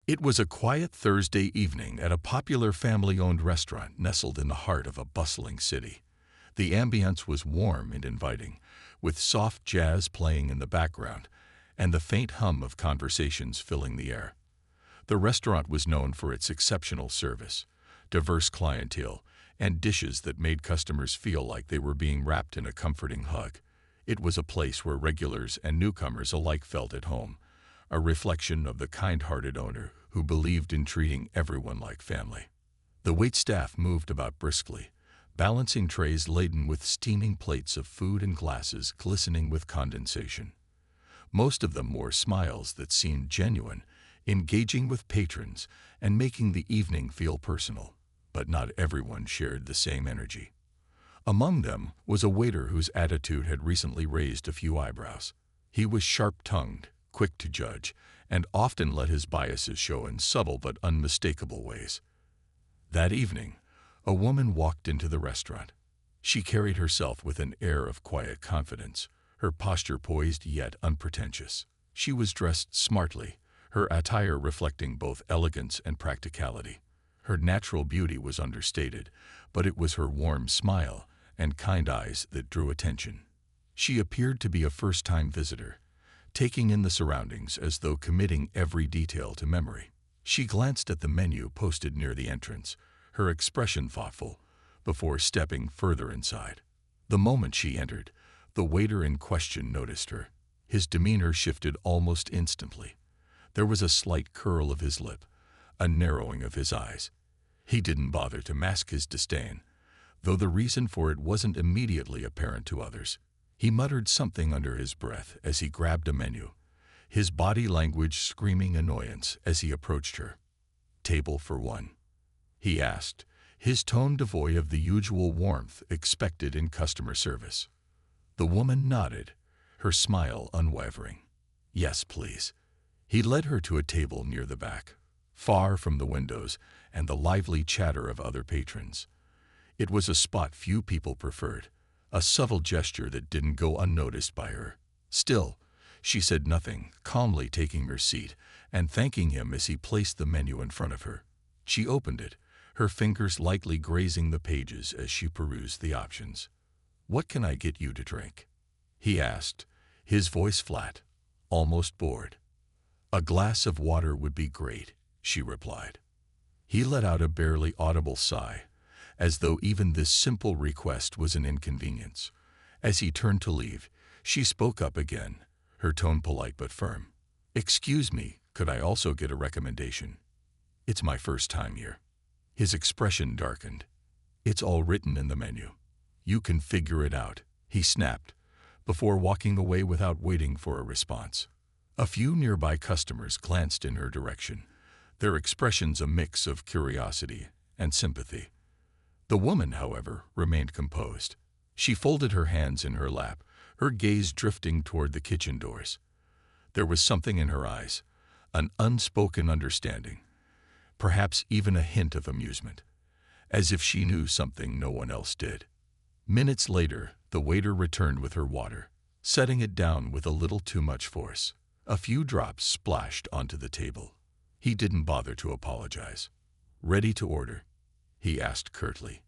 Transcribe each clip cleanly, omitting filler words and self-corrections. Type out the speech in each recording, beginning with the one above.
It was a quiet Thursday evening at a popular family-owned restaurant nestled in the heart of a bustling city. The ambience was warm and inviting, with soft jazz playing in the background and the faint hum of conversations filling the air. The restaurant was known for its exceptional service, diverse clientele, and dishes that made customers feel like they were being wrapped in a comforting hug. It was a place where regulars and newcomers alike felt at home, a reflection of the kind-hearted owner who believed in treating everyone like family. The waitstaff moved about briskly, balancing trays laden with steaming plates of food and glasses glistening with condensation. Most of them wore smiles that seemed genuine, engaging with patrons and making the evening feel personal, but not everyone shared the same energy. Among them was a waiter whose attitude had recently raised a few eyebrows. He was sharp-tongued, quick to judge, and often let his biases show in subtle but unmistakable ways. That evening, a woman walked into the restaurant. She carried herself with an air of quiet confidence, her posture poised yet unpretentious. She was dressed smartly, her attire reflecting both elegance and practicality. Her natural beauty was understated, but it was her warm smile and kind eyes that drew attention. She appeared to be a first-time visitor, taking in the surroundings as though committing every detail to memory. She glanced at the menu posted near the entrance, her expression thoughtful, before stepping further inside. The moment she entered, the waiter in question noticed her. His demeanor shifted almost instantly. There was a slight curl of his lip, a narrowing of his eyes. He didn't bother to mask his disdain, though the reason for it wasn't immediately apparent to others. He muttered something under his breath as he grabbed a menu, his body language screaming annoyance as he approached her. "Table for one?" he asked, his tone devoid of the usual warmth expected in customer service. The woman nodded, her smile unwavering. "Yes, please." He led her to a table near the back, far from the windows and the lively chatter of other patrons. It was a spot few people preferred, a subtle gesture that didn't go unnoticed by her. Still, she said nothing, calmly taking her seat and thanking him as he placed the menu in front of her. She opened it, her fingers lightly grazing the pages as she perused the options. "What can I get you to drink?" he asked, his voice flat, almost bored. "A glass of water would be great," she replied. He let out a barely audible sigh, as though even this simple request was an inconvenience. As he turned to leave, she spoke up again, her tone polite but firm. "Excuse me, could I also get a recommendation? It's my first time here." His expression darkened. "It's all written in the menu. You can figure it out," he snapped, before walking away without waiting for a response. A few nearby customers glanced in her direction, their expressions a mix of curiosity and sympathy. The woman, however, remained composed. She folded her hands in her lap, her gaze drifting toward the kitchen doors. There was something in her eyes, an unspoken understanding, perhaps even a hint of amusement, as if she knew something no one else did. Minutes later, the waiter returned with her water, setting it down with a little too much force. A few drops splashed onto the table. He didn't bother to apologize. "Ready to order?" he asked curtly.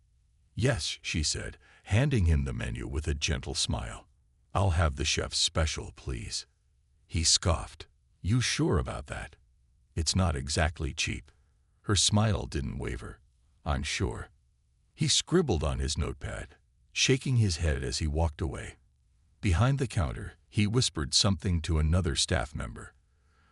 "Yes," she said, handing him the menu with a gentle smile. "I'll have the chef's special, please." He scoffed. "You sure about that? It's not exactly cheap." Her smile didn't waver. "I'm sure." He scribbled on his notepad, shaking his head as he walked away. Behind the counter, he whispered something to another staff member,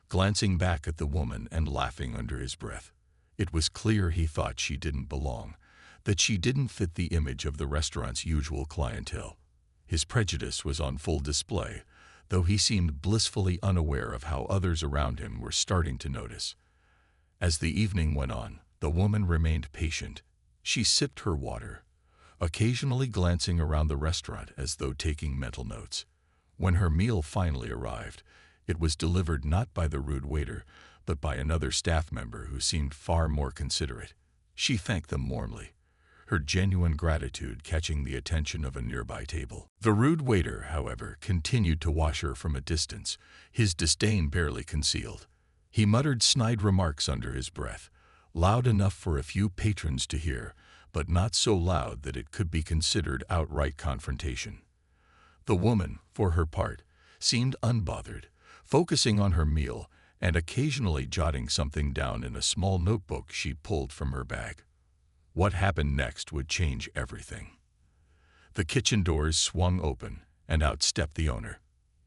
glancing back at the woman and laughing under his breath. It was clear he thought she didn't belong, that she didn't fit the image of the restaurant's usual clientele. His prejudice was on full display, though he seemed blissfully unaware of how others around him were starting to notice. As the evening went on, the woman remained patient. She sipped her water, occasionally glancing around the restaurant as though taking mental notes. When her meal finally arrived, it was delivered not by the rude waiter, but by another staff member who seemed far more considerate. She thanked them warmly, her genuine gratitude catching the attention of a nearby table. The rude waiter, however, continued to watch her from a distance, his disdain barely concealed. He muttered snide remarks under his breath, loud enough for a few patrons to hear, but not so loud that it could be considered outright confrontation. The woman, for her part, seemed unbothered, focusing on her meal and occasionally jotting something down in a small notebook she pulled from her bag. What happened next would change everything. The kitchen doors swung open, and out stepped the owner.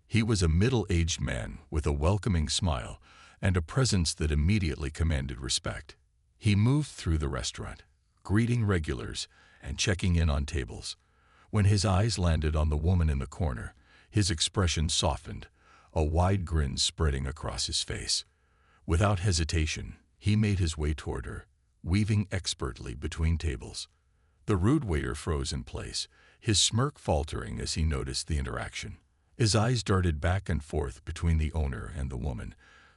He was a middle-aged man with a welcoming smile and a presence that immediately commanded respect. He moved through the restaurant, greeting regulars and checking in on tables. When his eyes landed on the woman in the corner, his expression softened, a wide grin spreading across his face. Without hesitation, he made his way toward her, weaving expertly between tables. The rude waiter froze in place, his smirk faltering as he noticed the interaction. His eyes darted back and forth between the owner and the woman,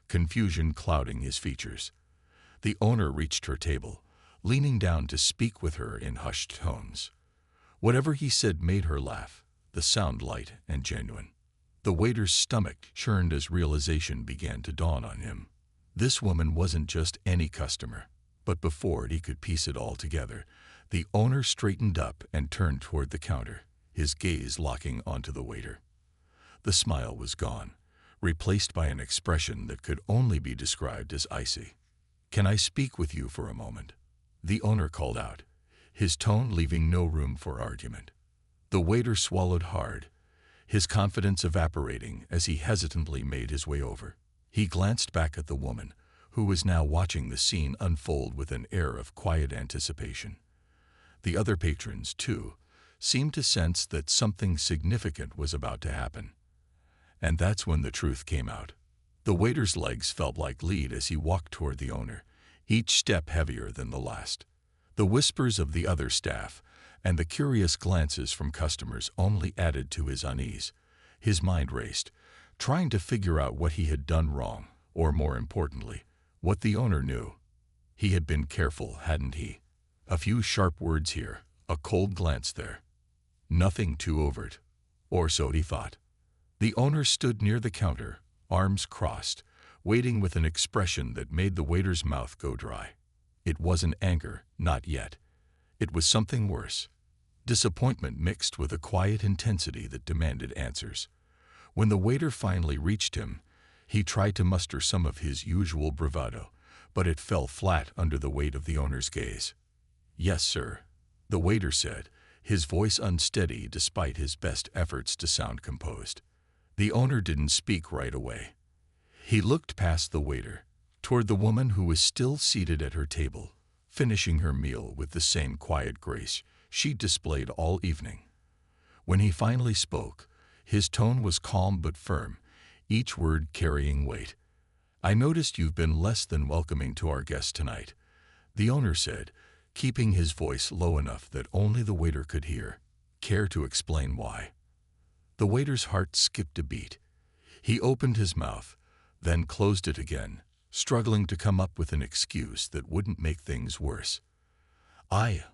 confusion clouding his features. The owner reached her table, leaning down to speak with her in hushed tones. Whatever he said made her laugh, the sound light and genuine. The waiter's stomach churned as realization began to dawn on him. This woman wasn't just any customer. But before he could piece it all together, the owner straightened up and turned toward the counter, his gaze locking onto the waiter. The smile was gone, replaced by an expression that could only be described as icy. "Can I speak with you for a moment?" the owner called out, his tone leaving no room for argument. The waiter swallowed hard, his confidence evaporating as he hesitantly made his way over. He glanced back at the woman, who was now watching the scene unfold with an air of quiet anticipation. The other patrons, too, seemed to sense that something significant was about to happen. And that's when the truth came out. The waiter's legs felt like lead as he walked toward the owner, each step heavier than the last. The whispers of the other staff and the curious glances from customers only added to his unease. His mind raced, trying to figure out what he had done wrong, or more importantly, what the owner knew. He had been careful, hadn't he? A few sharp words here, a cold glance there. Nothing too overt, or so he thought. The owner stood near the counter, arms crossed, waiting with an expression that made the waiter's mouth go dry. It wasn't anger, not yet. It was something worse. Disappointment mixed with a quiet intensity that demanded answers. When the waiter finally reached him, he tried to muster some of his usual bravado, but it fell flat under the weight of the owner's gaze. "Yes, sir," the waiter said, his voice unsteady despite his best efforts to sound composed. The owner didn't speak right away. He looked past the waiter, toward the woman who was still seated at her table, finishing her meal with the same quiet grace she'd displayed all evening. When he finally spoke, his tone was calm but firm, each word carrying weight. "I noticed you've been less than welcoming to our guests tonight," the owner said, keeping his voice low enough that only the waiter could hear. "Care to explain why?" The waiter's heart skipped a beat. He opened his mouth, then closed it again, struggling to come up with an excuse that wouldn't make things worse. I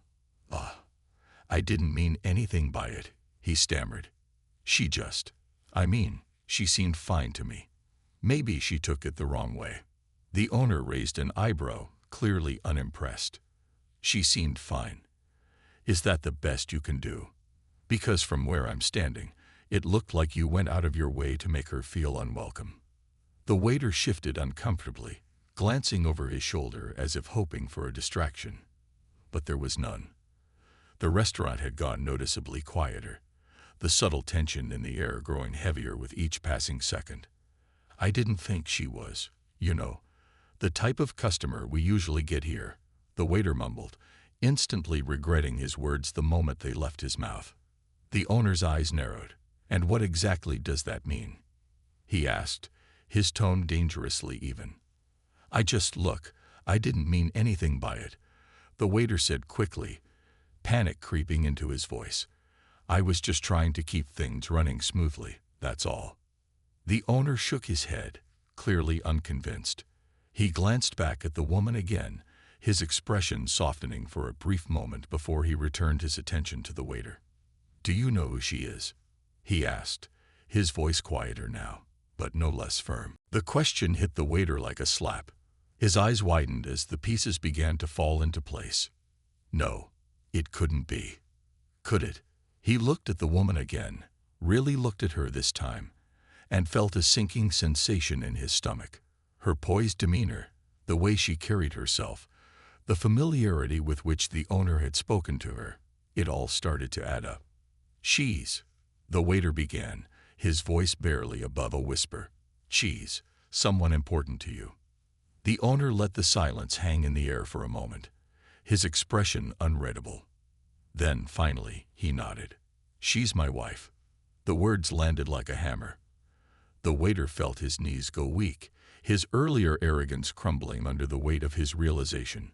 didn't mean anything by it," he stammered. She seemed fine to me. Maybe she took it the wrong way." The owner raised an eyebrow, clearly unimpressed. "She seemed fine. Is that the best you can do? Because from where I'm standing, it looked like you went out of your way to make her feel unwelcome." The waiter shifted uncomfortably, glancing over his shoulder as if hoping for a distraction. But there was none. The restaurant had gone noticeably quieter, the subtle tension in the air growing heavier with each passing second. "I didn't think she was, the type of customer we usually get here," the waiter mumbled, instantly regretting his words the moment they left his mouth. The owner's eyes narrowed. "And what exactly does that mean?" he asked, his tone dangerously even. I didn't mean anything by it," the waiter said quickly, panic creeping into his voice. "I was just trying to keep things running smoothly, that's all." The owner shook his head, clearly unconvinced. He glanced back at the woman again, his expression softening for a brief moment before he returned his attention to the waiter. "Do you know who she is?" he asked, his voice quieter now. but no less firm. The question hit the waiter like a slap. His eyes widened as the pieces began to fall into place. No, it couldn't be. Could it? He looked at the woman again, really looked at her this time, and felt a sinking sensation in his stomach. Her poised demeanor, the way she carried herself, the familiarity with which the owner had spoken to her, it all started to add up. "Cheese," the waiter began, his voice barely above a whisper. "Cheese, someone important to you." The owner let the silence hang in the air for a moment, his expression unreadable. Then, finally, he nodded. "She's my wife." The words landed like a hammer. The waiter felt his knees go weak, his earlier arrogance crumbling under the weight of his realization.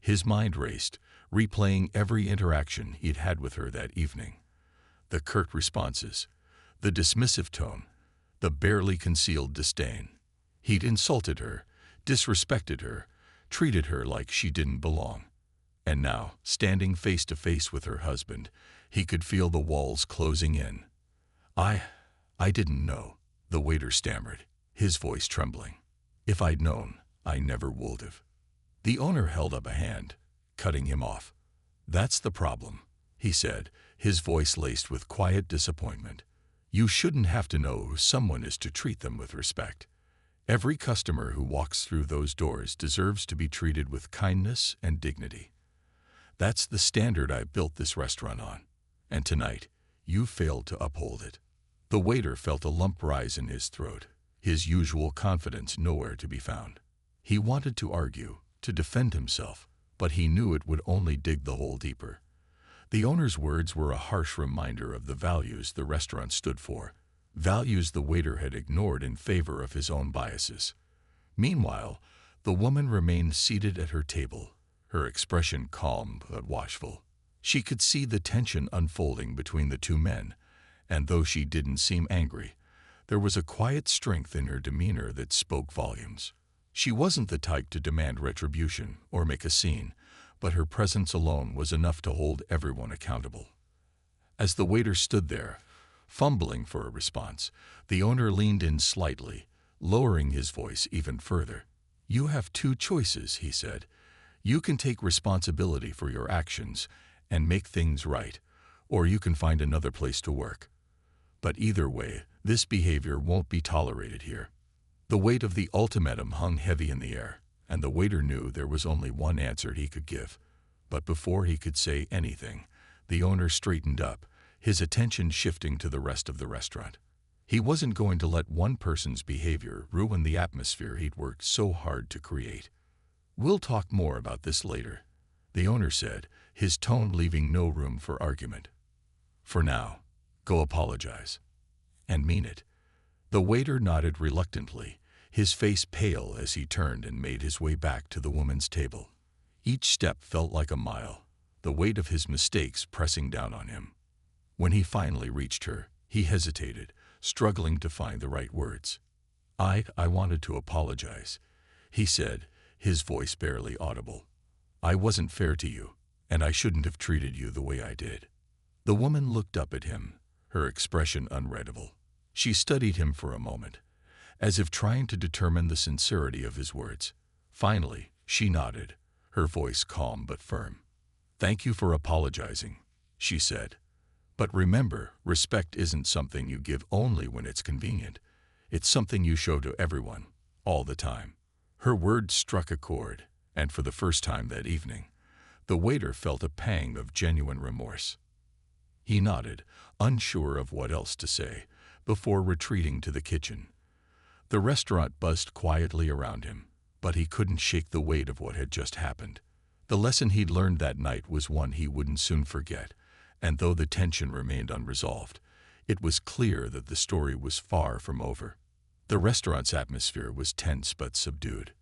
His mind raced, replaying every interaction he'd had with her that evening. The curt responses, the dismissive tone, the barely concealed disdain. He'd insulted her, disrespected her, treated her like she didn't belong. And now, standing face to face with her husband, he could feel the walls closing in. I didn't know," the waiter stammered, his voice trembling. "If I'd known, I never would have." The owner held up a hand, cutting him off. "That's the problem," he said, his voice laced with quiet disappointment. "You shouldn't have to know who someone is to treat them with respect. Every customer who walks through those doors deserves to be treated with kindness and dignity. That's the standard I built this restaurant on, and tonight, you failed to uphold it." The waiter felt a lump rise in his throat, his usual confidence nowhere to be found. He wanted to argue, to defend himself, but he knew it would only dig the hole deeper. The owner's words were a harsh reminder of the values the restaurant stood for, values the waiter had ignored in favor of his own biases. Meanwhile, the woman remained seated at her table, her expression calm but watchful. She could see the tension unfolding between the two men, and though she didn't seem angry, there was a quiet strength in her demeanor that spoke volumes. She wasn't the type to demand retribution or make a scene, but her presence alone was enough to hold everyone accountable. As the waiter stood there, fumbling for a response, the owner leaned in slightly, lowering his voice even further. "You have two choices," he said. "You can take responsibility for your actions and make things right, or you can find another place to work. But either way, this behavior won't be tolerated here." The weight of the ultimatum hung heavy in the air, and the waiter knew there was only one answer he could give. But before he could say anything, the owner straightened up, his attention shifting to the rest of the restaurant. He wasn't going to let one person's behavior ruin the atmosphere he'd worked so hard to create. "We'll talk more about this later," the owner said, his tone leaving no room for argument. "For now, go apologize. And mean it." The waiter nodded reluctantly, his face pale as he turned and made his way back to the woman's table. Each step felt like a mile, the weight of his mistakes pressing down on him. When he finally reached her, he hesitated, struggling to find the right words. I wanted to apologize," he said, his voice barely audible. "I wasn't fair to you, and I shouldn't have treated you the way I did." The woman looked up at him, her expression unreadable. She studied him for a moment, as if trying to determine the sincerity of his words. Finally, she nodded, her voice calm but firm. "Thank you for apologizing," she said. "But remember, respect isn't something you give only when it's convenient. It's something you show to everyone, all the time." Her words struck a chord, and for the first time that evening, the waiter felt a pang of genuine remorse. He nodded, unsure of what else to say, before retreating to the kitchen. The restaurant buzzed quietly around him, but he couldn't shake the weight of what had just happened. The lesson he'd learned that night was one he wouldn't soon forget, and though the tension remained unresolved, it was clear that the story was far from over. The restaurant's atmosphere was tense but subdued.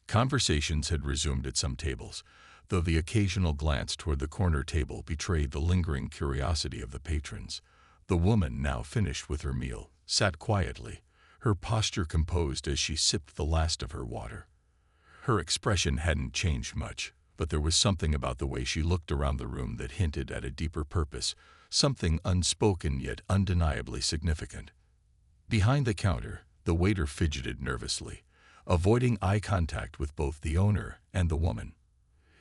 Conversations had resumed at some tables, though the occasional glance toward the corner table betrayed the lingering curiosity of the patrons. The woman, now finished with her meal, sat quietly, her posture composed as she sipped the last of her water. Her expression hadn't changed much, but there was something about the way she looked around the room that hinted at a deeper purpose, something unspoken yet undeniably significant. Behind the counter, The waiter fidgeted nervously, avoiding eye contact with both the owner and the woman.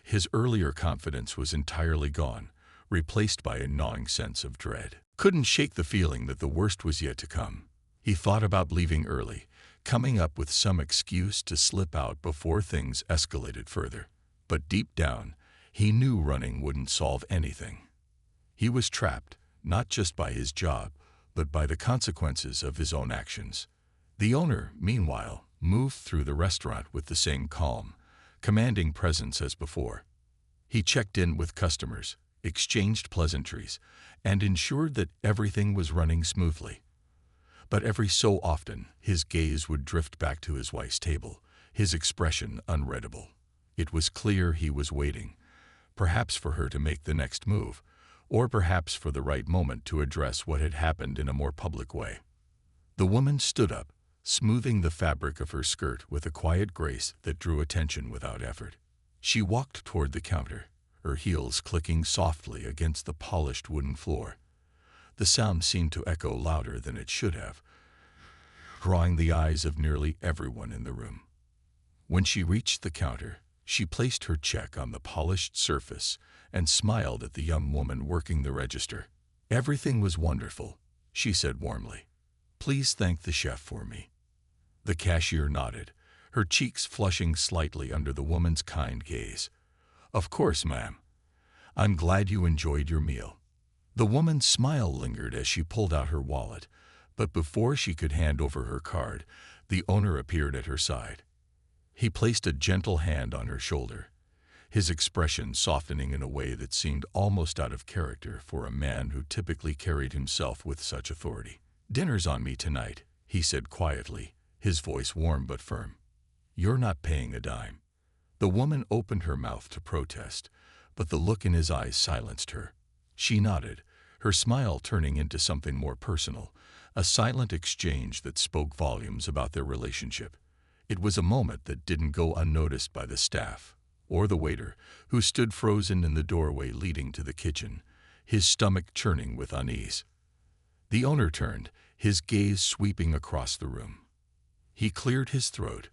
His earlier confidence was entirely gone, replaced by a gnawing sense of dread. Couldn't shake the feeling that the worst was yet to come. He thought about leaving early, coming up with some excuse to slip out before things escalated further. But deep down, he knew running wouldn't solve anything. He was trapped, not just by his job, but by the consequences of his own actions. The owner, meanwhile, moved through the restaurant with the same calm, commanding presence as before. He checked in with customers, exchanged pleasantries, and ensured that everything was running smoothly. But every so often, his gaze would drift back to his wife's table, his expression unreadable. It was clear he was waiting, perhaps for her to make the next move, or perhaps for the right moment to address what had happened in a more public way. The woman stood up, smoothing the fabric of her skirt with a quiet grace that drew attention without effort. She walked toward the counter, her heels clicking softly against the polished wooden floor. The sound seemed to echo louder than it should have, drawing the eyes of nearly everyone in the room. When she reached the counter, she placed her check on the polished surface and smiled at the young woman working the register. "Everything was wonderful," she said warmly. "Please thank the chef for me." The cashier nodded, her cheeks flushing slightly under the woman's kind gaze. "Of course, ma'am. I'm glad you enjoyed your meal." The woman's smile lingered as she pulled out her wallet, but before she could hand over her card, the owner appeared at her side. He placed a gentle hand on her shoulder, his expression softening in a way that seemed almost out of character for a man who typically carried himself with such authority. "Dinner's on me tonight," he said quietly, his voice warm but firm. "You're not paying a dime." The woman opened her mouth to protest, but the look in his eyes silenced her. She nodded, her smile turning into something more personal, a silent exchange that spoke volumes about their relationship. It was a moment that didn't go unnoticed by the staff, or the waiter, who stood frozen in the doorway leading to the kitchen, his stomach churning with unease. The owner turned, his gaze sweeping across the room. He cleared his throat,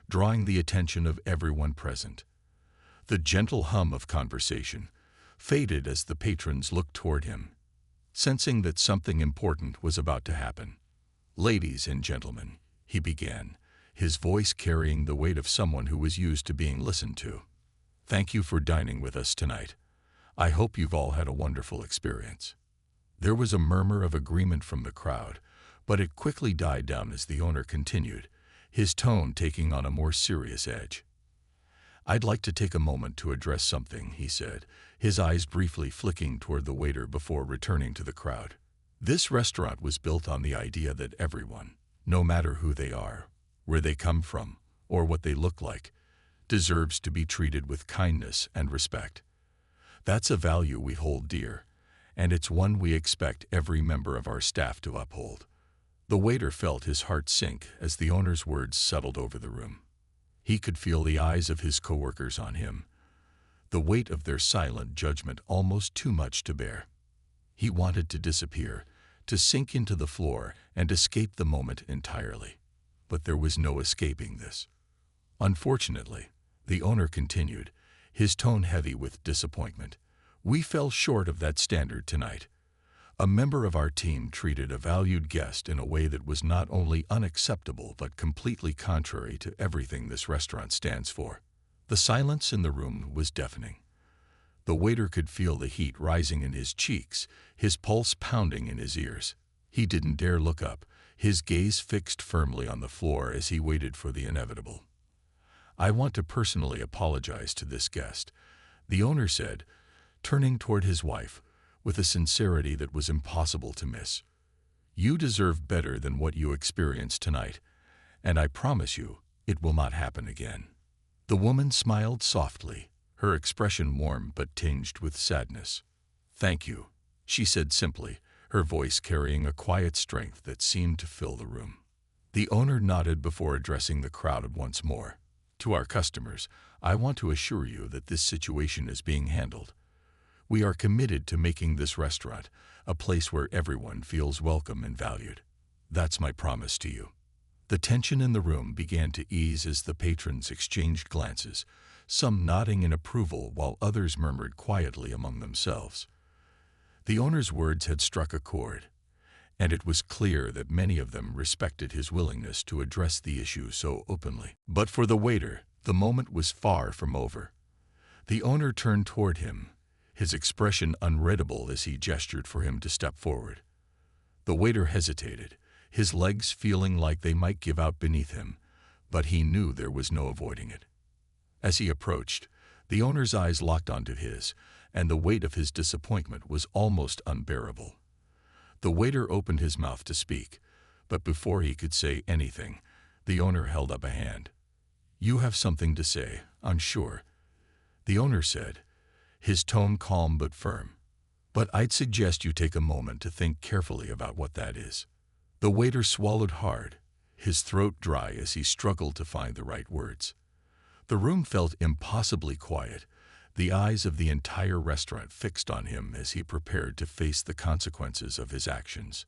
drawing the attention of everyone present. The gentle hum of conversation faded as the patrons looked toward him, sensing that something important was about to happen. "Ladies and gentlemen," he began, his voice carrying the weight of someone who was used to being listened to. "Thank you for dining with us tonight. I hope you've all had a wonderful experience." There was a murmur of agreement from the crowd, but it quickly died down as the owner continued, his tone taking on a more serious edge. "I'd like to take a moment to address something," he said, his eyes briefly flicking toward the waiter before returning to the crowd. "This restaurant was built on the idea that everyone, no matter who they are, where they come from, or what they look like, deserves to be treated with kindness and respect. That's a value we hold dear, and it's one we expect every member of our staff to uphold." The waiter felt his heart sink as the owner's words settled over the room. He could feel the eyes of his coworkers on him, the weight of their silent judgment almost too much to bear. He wanted to disappear, to sink into the floor and escape the moment entirely. But there was no escaping this. "Unfortunately," the owner continued, his tone heavy with disappointment, "we fell short of that standard tonight. A member of our team treated a valued guest in a way that was not only unacceptable but completely contrary to everything this restaurant stands for." The silence in the room was deafening. The waiter could feel the heat rising in his cheeks, his pulse pounding in his ears. He didn't dare look up, his gaze fixed firmly on the floor as he waited for the inevitable. "I want to personally apologize to this guest," the owner said, turning toward his wife with a sincerity that was impossible to miss. "You deserve better than what you experienced tonight, and I promise you it will not happen again." The woman smiled softly, her expression warm but tinged with sadness. "Thank you," she said simply, her voice carrying a quiet strength that seemed to fill the room. The owner nodded before addressing the crowd once more. "To our customers, I want to assure you that this situation is being handled. We are committed to making this restaurant a place where everyone feels welcome and valued. That's my promise to you." The tension in the room began to ease as the patrons exchanged glances, some nodding in approval while others murmured quietly among themselves. The owner's words had struck a chord, and it was clear that many of them respected his willingness to address the issue so openly. But for the waiter, the moment was far from over. The owner turned toward him, his expression unreadable as he gestured for him to step forward. The waiter hesitated, his legs feeling like they might give out beneath him, but he knew there was no avoiding it. As he approached, the owner's eyes locked onto his, and the weight of his disappointment was almost unbearable. The waiter opened his mouth to speak, but before he could say anything, the owner held up a hand. "You have something to say, I'm sure," the owner said, his tone calm but firm. "But I'd suggest you take a moment to think carefully about what that is." The waiter swallowed hard, his throat dry as he struggled to find the right words. The room felt impossibly quiet, the eyes of the entire restaurant fixed on him as he prepared to face the consequences of his actions.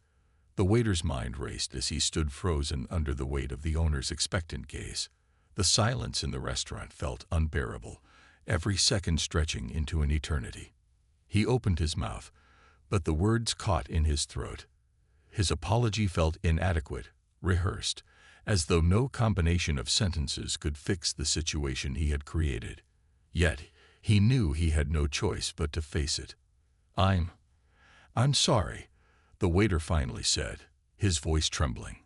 The waiter's mind raced as he stood frozen under the weight of the owner's expectant gaze. The silence in the restaurant felt unbearable, every second stretching into an eternity. He opened his mouth, but the words caught in his throat. His apology felt inadequate, rehearsed, as though no combination of sentences could fix the situation he had created. Yet, he knew he had no choice but to face it. I'm sorry," the waiter finally said, his voice trembling.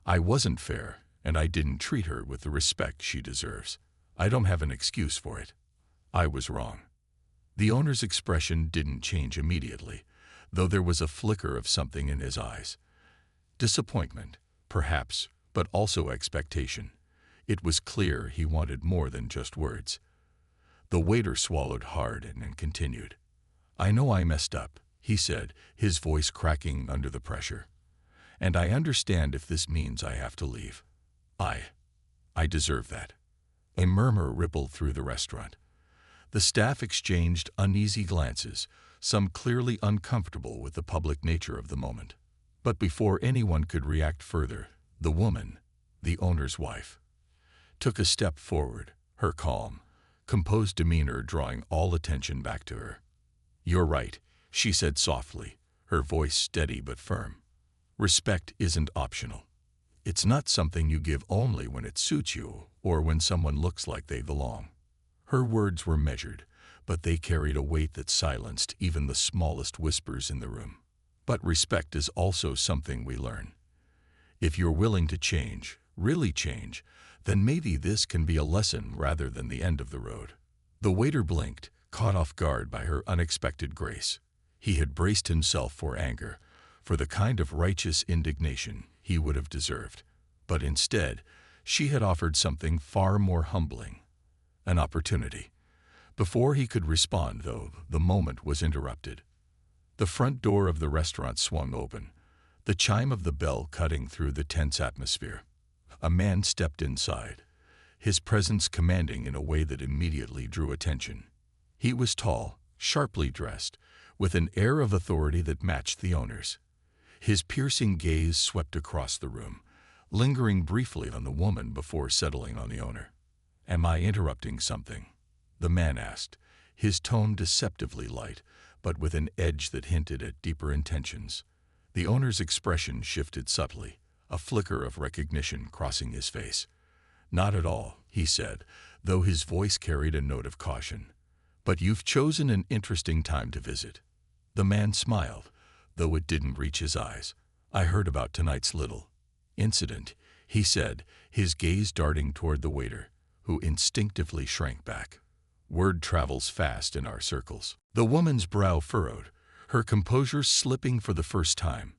"I wasn't fair, and I didn't treat her with the respect she deserves. I don't have an excuse for it. I was wrong." The owner's expression didn't change immediately, though there was a flicker of something in his eyes. Disappointment, perhaps, but also expectation. It was clear he wanted more than just words. The waiter swallowed hard and continued. "I know I messed up," he said, his voice cracking under the pressure. "And I understand if this means I have to leave. I deserve that." A murmur rippled through the restaurant. The staff exchanged uneasy glances, some clearly uncomfortable with the public nature of the moment. But before anyone could react further, the woman, the owner's wife, took a step forward, her calm, composed demeanor drawing all attention back to her. "You're right," she said softly, her voice steady but firm. "Respect isn't optional. It's not something you give only when it suits you or when someone looks like they belong." Her words were measured, but they carried a weight that silenced even the smallest whispers in the room. But respect is also something we learn. If you're willing to change, really change, then maybe this can be a lesson rather than the end of the road. The waiter blinked, caught off guard by her unexpected grace. He had braced himself for anger, for the kind of righteous indignation he would have deserved. But instead, she had offered something far more humbling. An opportunity. Before he could respond, though, the moment was interrupted. The front door of the restaurant swung open, the chime of the bell cutting through the tense atmosphere. A man stepped inside, his presence commanding in a way that immediately drew attention. He was tall, sharply dressed, with an air of authority that matched the owner's. His piercing gaze swept across the room, lingering briefly on the woman before settling on the owner. "Am I interrupting something?" the man asked, his tone deceptively light, but with an edge that hinted at deeper intentions. The owner's expression shifted subtly, a flicker of recognition crossing his face. "Not at all," he said, though his voice carried a note of caution. "But you've chosen an interesting time to visit." The man smiled, though it didn't reach his eyes. "I heard about tonight's little incident," he said, his gaze darting toward the waiter, who instinctively shrank back. "Word travels fast in our circles." The woman's brow furrowed, her composure slipping for the first time.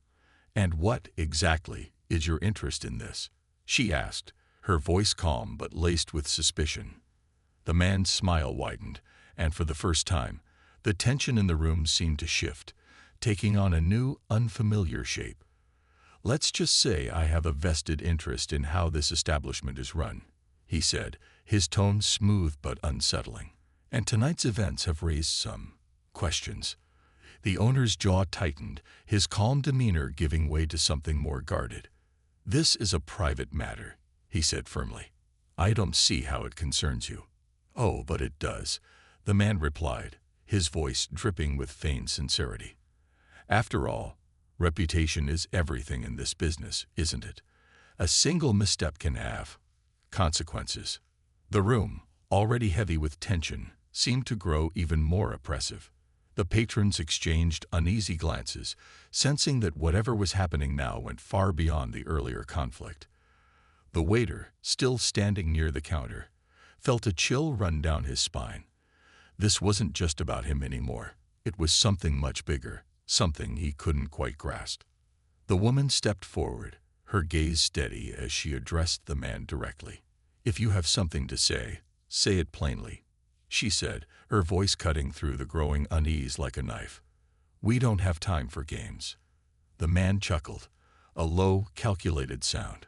"And what, exactly, is your interest in this?" she asked, her voice calm but laced with suspicion. The man's smile widened, and for the first time, the tension in the room seemed to shift, taking on a new, unfamiliar shape. "Let's just say I have a vested interest in how this establishment is run," he said, his tone smooth but unsettling. "And tonight's events have raised some questions." The owner's jaw tightened, his calm demeanor giving way to something more guarded. "This is a private matter," he said firmly. "I don't see how it concerns you." "Oh, but it does," the man replied, his voice dripping with feigned sincerity. "After all, reputation is everything in this business, isn't it? A single misstep can have consequences." The room, already heavy with tension, seemed to grow even more oppressive. The patrons exchanged uneasy glances, sensing that whatever was happening now went far beyond the earlier conflict. The waiter, still standing near the counter, felt a chill run down his spine. This wasn't just about him anymore. It was something much bigger, something he couldn't quite grasp. The woman stepped forward, her gaze steady as she addressed the man directly. "If you have something to say it plainly," she said, her voice cutting through the growing unease like a knife. "We don't have time for games." The man chuckled, a low, calculated sound.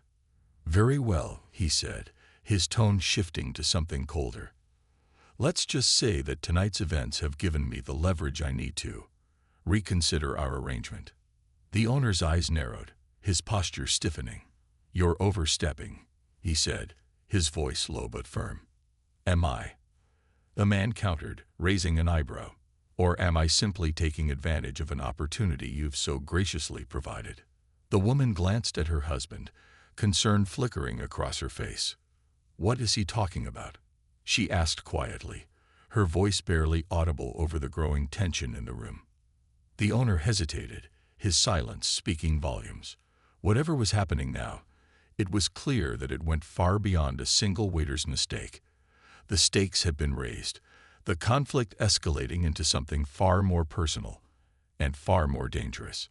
"Very well," he said, his tone shifting to something colder. "Let's just say that tonight's events have given me the leverage I need to reconsider our arrangement." The owner's eyes narrowed, his posture stiffening. "You're overstepping," he said, his voice low but firm. "Am I?" The man countered, raising an eyebrow. "Or am I simply taking advantage of an opportunity you've so graciously provided?" The woman glanced at her husband, concern flickering across her face. "What is he talking about?" she asked quietly, her voice barely audible over the growing tension in the room. The owner hesitated, his silence speaking volumes. Whatever was happening now, it was clear that it went far beyond a single waiter's mistake. The stakes had been raised, the conflict escalating into something far more personal and far more dangerous.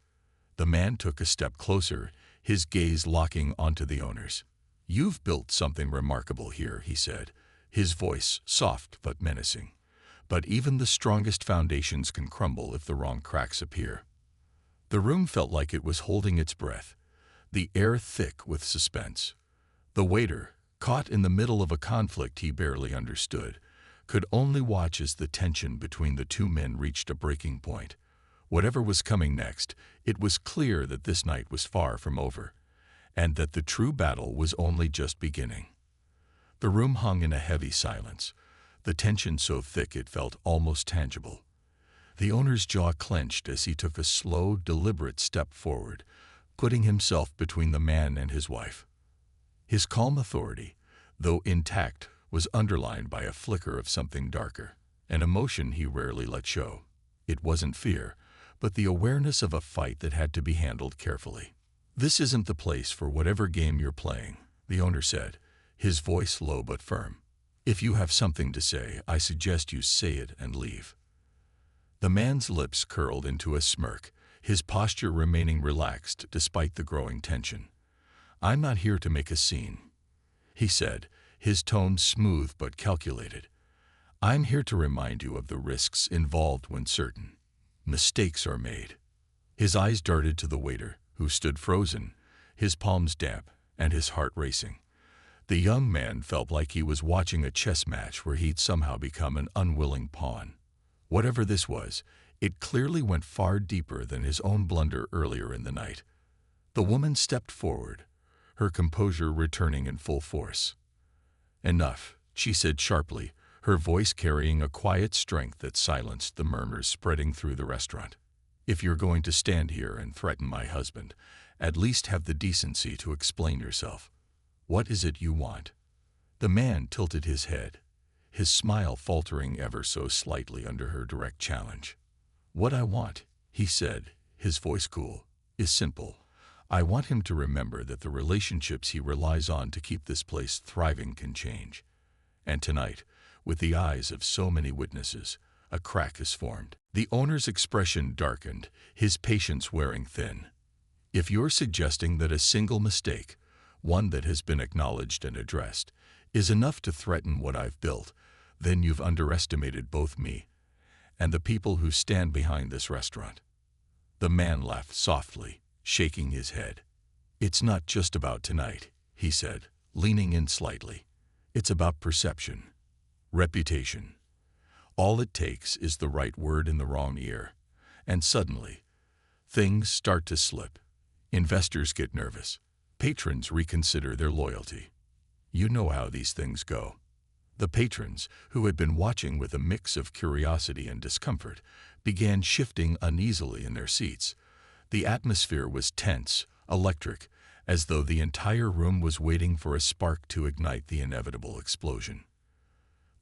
The man took a step closer, his gaze locking onto the owner's. "You've built something remarkable here," he said, his voice soft but menacing. "But even the strongest foundations can crumble if the wrong cracks appear." The room felt like it was holding its breath, the air thick with suspense. The waiter, caught in the middle of a conflict he barely understood, could only watch as the tension between the two men reached a breaking point. Whatever was coming next, it was clear that this night was far from over, and that the true battle was only just beginning. The room hung in a heavy silence, the tension so thick it felt almost tangible. The owner's jaw clenched as he took a slow, deliberate step forward, putting himself between the man and his wife. His calm authority, though intact, was underlined by a flicker of something darker, an emotion he rarely let show. It wasn't fear, but the awareness of a fight that had to be handled carefully. "This isn't the place for whatever game you're playing," the owner said, his voice low but firm. "If you have something to say, I suggest you say it and leave." The man's lips curled into a smirk, his posture remaining relaxed despite the growing tension. "I'm not here to make a scene," he said, his tone smooth but calculated. "I'm here to remind you of the risks involved when certain mistakes are made." His eyes darted to the waiter, who stood frozen, his palms damp and his heart racing. The young man felt like he was watching a chess match where he'd somehow become an unwilling pawn. Whatever this was, it clearly went far deeper than his own blunder earlier in the night. The woman stepped forward, her composure returning in full force. "Enough," she said sharply, her voice carrying a quiet strength that silenced the murmurs spreading through the restaurant. "If you're going to stand here and threaten my husband, at least have the decency to explain yourself. What is it you want?" The man tilted his head, his smile faltering ever so slightly under her direct challenge. "What I want," he said, his voice cool, "is simple. I want him to remember that the relationships he relies on to keep this place thriving can change. And tonight, with the eyes of so many witnesses, a crack has formed." The owner's expression darkened, his patience wearing thin. "If you're suggesting that a single mistake, one that has been acknowledged and addressed, is enough to threaten what I've built, then you've underestimated both me and the people who stand behind this restaurant." The man laughed softly, shaking his head. "It's not just about tonight," he said, leaning in slightly. "It's about perception, reputation. All it takes is the right word in the wrong ear, and suddenly, things start to slip. Investors get nervous. Patrons reconsider their loyalty. You know how these things go. The patrons, who had been watching with a mix of curiosity and discomfort, began shifting uneasily in their seats. The atmosphere was tense, electric, as though the entire room was waiting for a spark to ignite the inevitable explosion.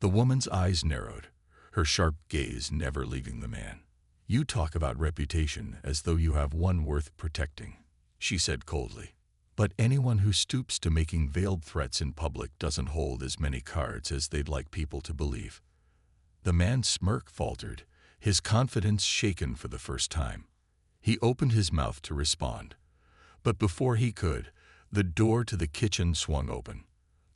The woman's eyes narrowed, her sharp gaze never leaving the man. "You talk about reputation as though you have one worth protecting," she said coldly. "But anyone who stoops to making veiled threats in public doesn't hold as many cards as they'd like people to believe." The man's smirk faltered, his confidence shaken for the first time. He opened his mouth to respond. But before he could, the door to the kitchen swung open.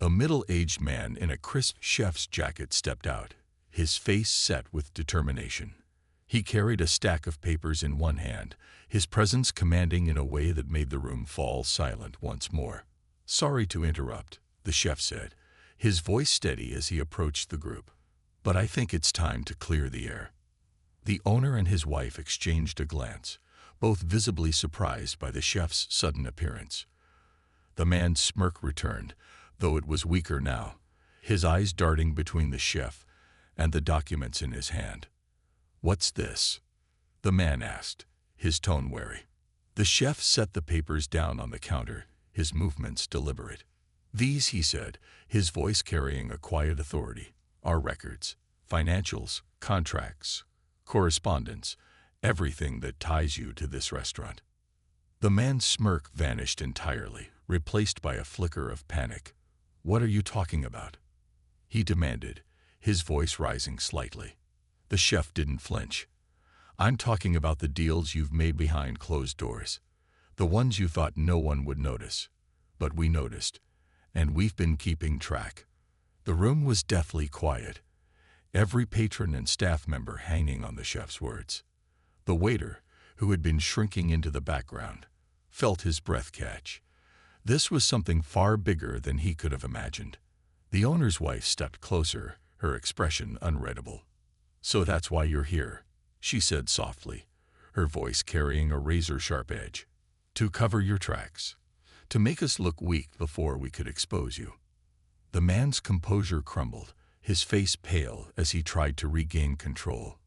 A middle-aged man in a crisp chef's jacket stepped out, his face set with determination. He carried a stack of papers in one hand, his presence commanding in a way that made the room fall silent once more. "Sorry to interrupt," the chef said, his voice steady as he approached the group. "But I think it's time to clear the air." The owner and his wife exchanged a glance, both visibly surprised by the chef's sudden appearance. The man's smirk returned, though it was weaker now, his eyes darting between the chef and the documents in his hand. "What's this?" the man asked, his tone wary. The chef set the papers down on the counter, his movements deliberate. "These," he said, his voice carrying a quiet authority, "are records, financials, contracts, correspondence, everything that ties you to this restaurant." The man's smirk vanished entirely, replaced by a flicker of panic. "What are you talking about?" he demanded, his voice rising slightly. The chef didn't flinch. "I'm talking about the deals you've made behind closed doors. The ones you thought no one would notice. But we noticed, and we've been keeping track." The room was deathly quiet, every patron and staff member hanging on the chef's words. The waiter, who had been shrinking into the background, felt his breath catch. This was something far bigger than he could have imagined. The owner's wife stepped closer, her expression unreadable. "So that's why you're here," she said softly, her voice carrying a razor-sharp edge. "To cover your tracks. To make us look weak before we could expose you." The man's composure crumbled, his face pale as he tried to regain control.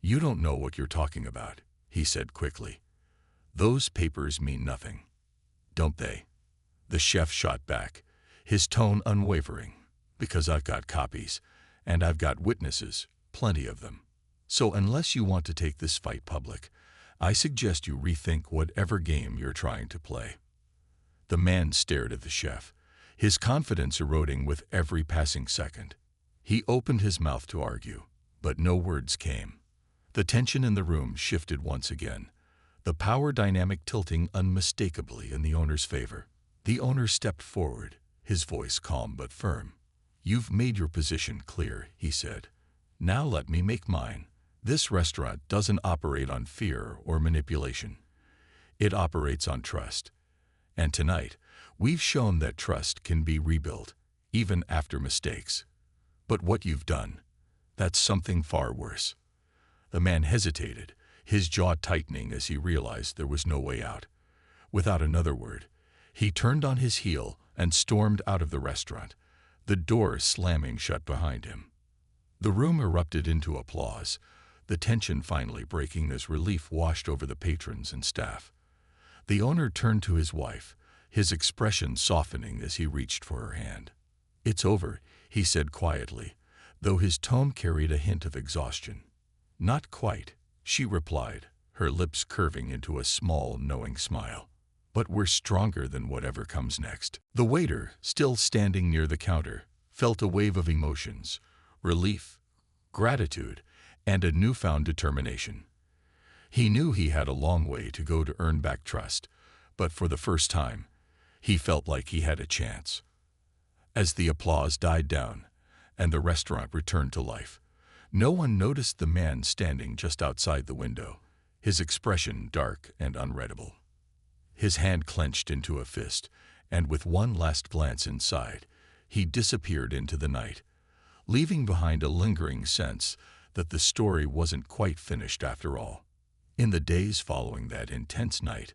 "You don't know what you're talking about," he said quickly. "Those papers mean nothing, don't they?" The chef shot back, his tone unwavering. "Because I've got copies, and I've got witnesses, plenty of them. So unless you want to take this fight public, I suggest you rethink whatever game you're trying to play." The man stared at the chef, his confidence eroding with every passing second. He opened his mouth to argue, but no words came. The tension in the room shifted once again, the power dynamic tilting unmistakably in the owner's favor. The owner stepped forward, his voice calm but firm. "You've made your position clear," he said. "Now let me make mine. This restaurant doesn't operate on fear or manipulation. It operates on trust. And tonight, we've shown that trust can be rebuilt, even after mistakes. But what you've done, that's something far worse." The man hesitated, his jaw tightening as he realized there was no way out. Without another word, he turned on his heel and stormed out of the restaurant, the door slamming shut behind him. The room erupted into applause, the tension finally breaking as relief washed over the patrons and staff. The owner turned to his wife, his expression softening as he reached for her hand. "It's over," he said quietly, though his tone carried a hint of exhaustion. "Not quite," she replied, her lips curving into a small, knowing smile. "But we're stronger than whatever comes next." The waiter, still standing near the counter, felt a wave of emotions, relief, gratitude, and a newfound determination. He knew he had a long way to go to earn back trust, but for the first time, he felt like he had a chance. As the applause died down and the restaurant returned to life, no one noticed the man standing just outside the window, his expression dark and unreadable. His hand clenched into a fist, and with one last glance inside, he disappeared into the night, leaving behind a lingering sense that the story wasn't quite finished after all. In the days following that intense night,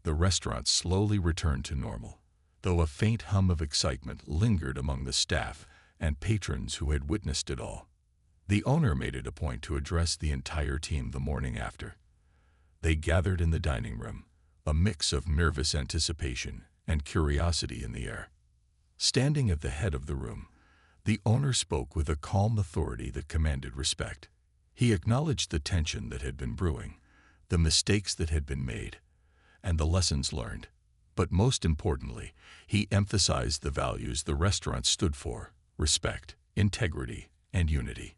the restaurant slowly returned to normal. though a faint hum of excitement lingered among the staff and patrons who had witnessed it all. The owner made it a point to address the entire team the morning after. They gathered in the dining room, a mix of nervous anticipation and curiosity in the air. Standing at the head of the room, the owner spoke with a calm authority that commanded respect. He acknowledged the tension that had been brewing, the mistakes that had been made, and the lessons learned. But most importantly, he emphasized the values the restaurant stood for: respect, integrity, and unity.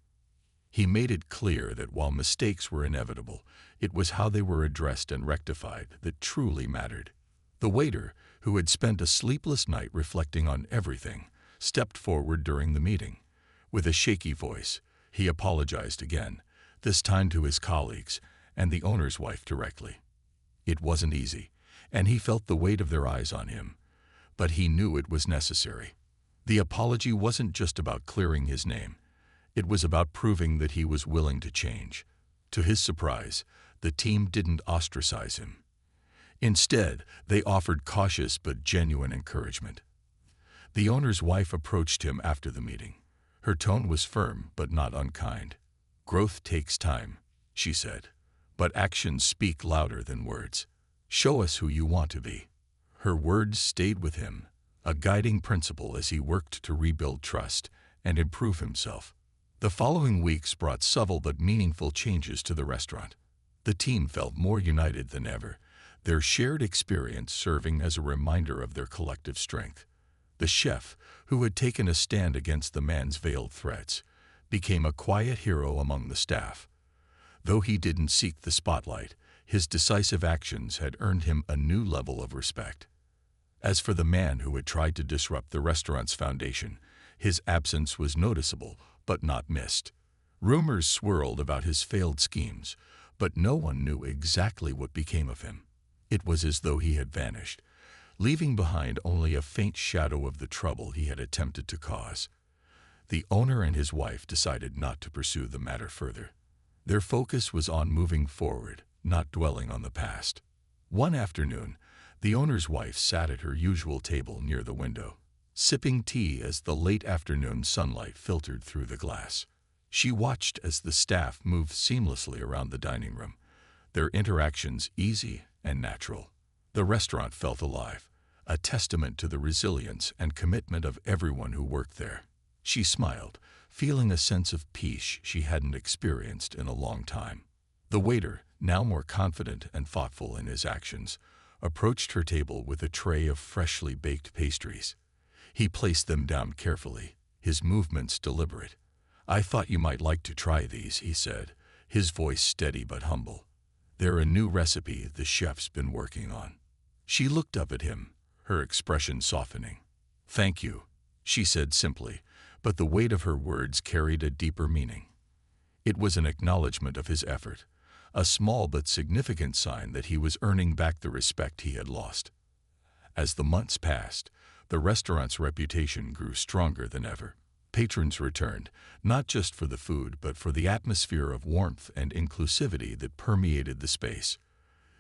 He made it clear that while mistakes were inevitable, it was how they were addressed and rectified that truly mattered. The waiter, who had spent a sleepless night reflecting on everything, stepped forward during the meeting. With a shaky voice, he apologized again, this time to his colleagues and the owner's wife directly. It wasn't easy, and he felt the weight of their eyes on him, but he knew it was necessary. The apology wasn't just about clearing his name. It was about proving that he was willing to change. To his surprise, the team didn't ostracize him. Instead, they offered cautious but genuine encouragement. The owner's wife approached him after the meeting. Her tone was firm but not unkind. "Growth takes time," she said, "but actions speak louder than words. Show us who you want to be." Her words stayed with him, a guiding principle as he worked to rebuild trust and improve himself. The following weeks brought subtle but meaningful changes to the restaurant. The team felt more united than ever, their shared experience serving as a reminder of their collective strength. The chef, who had taken a stand against the man's veiled threats, became a quiet hero among the staff. Though he didn't seek the spotlight, his decisive actions had earned him a new level of respect. As for the man who had tried to disrupt the restaurant's foundation, his absence was noticeable but not missed. Rumors swirled about his failed schemes, but no one knew exactly what became of him. It was as though he had vanished, leaving behind only a faint shadow of the trouble he had attempted to cause. The owner and his wife decided not to pursue the matter further. Their focus was on moving forward, not dwelling on the past. One afternoon, the owner's wife sat at her usual table near the window, sipping tea as the late afternoon sunlight filtered through the glass. She watched as the staff moved seamlessly around the dining room, their interactions easy and natural. The restaurant felt alive, a testament to the resilience and commitment of everyone who worked there. She smiled, feeling a sense of peace she hadn't experienced in a long time. The waiter, now more confident and thoughtful in his actions, approached her table with a tray of freshly baked pastries. He placed them down carefully, his movements deliberate. "I thought you might like to try these," he said, his voice steady but humble. "They're a new recipe the chef's been working on." She looked up at him, her expression softening. "Thank you," she said simply, but the weight of her words carried a deeper meaning. It was an acknowledgement of his effort, a small but significant sign that he was earning back the respect he had lost. As the months passed, the restaurant's reputation grew stronger than ever. Patrons returned, not just for the food but for the atmosphere of warmth and inclusivity that permeated the space.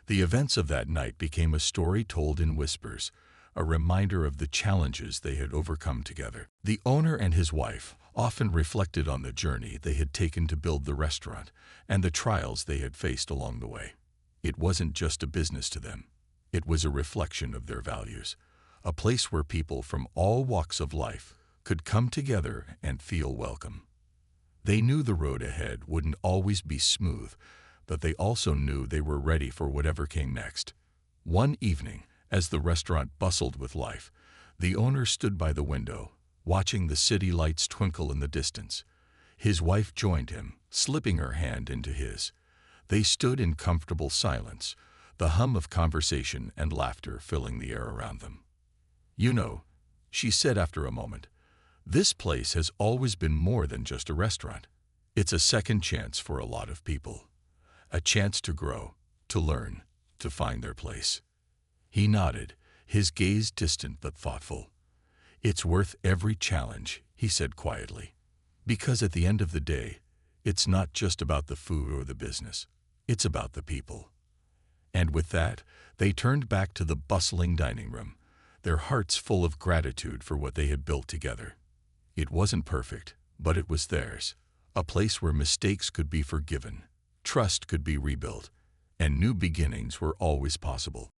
The events of that night became a story told in whispers, a reminder of the challenges they had overcome together. The owner and his wife often reflected on the journey they had taken to build the restaurant and the trials they had faced along the way. It wasn't just a business to them. It was a reflection of their values, a place where people from all walks of life could come together and feel welcome. They knew the road ahead wouldn't always be smooth, but they also knew they were ready for whatever came next. One evening, as the restaurant bustled with life, the owner stood by the window, watching the city lights twinkle in the distance. His wife joined him, slipping her hand into his. They stood in comfortable silence, the hum of conversation and laughter filling the air around them. "You know," she said after a moment, "this place has always been more than just a restaurant. It's a second chance for a lot of people. A chance to grow, to learn, to find their place." He nodded, his gaze distant but thoughtful. "It's worth every challenge," he said quietly. "Because at the end of the day, it's not just about the food or the business. It's about the people." And with that, they turned back to the bustling dining room, their hearts full of gratitude for what they had built together. It wasn't perfect, but it was theirs, a place where mistakes could be forgiven, trust could be rebuilt, and new beginnings were always possible.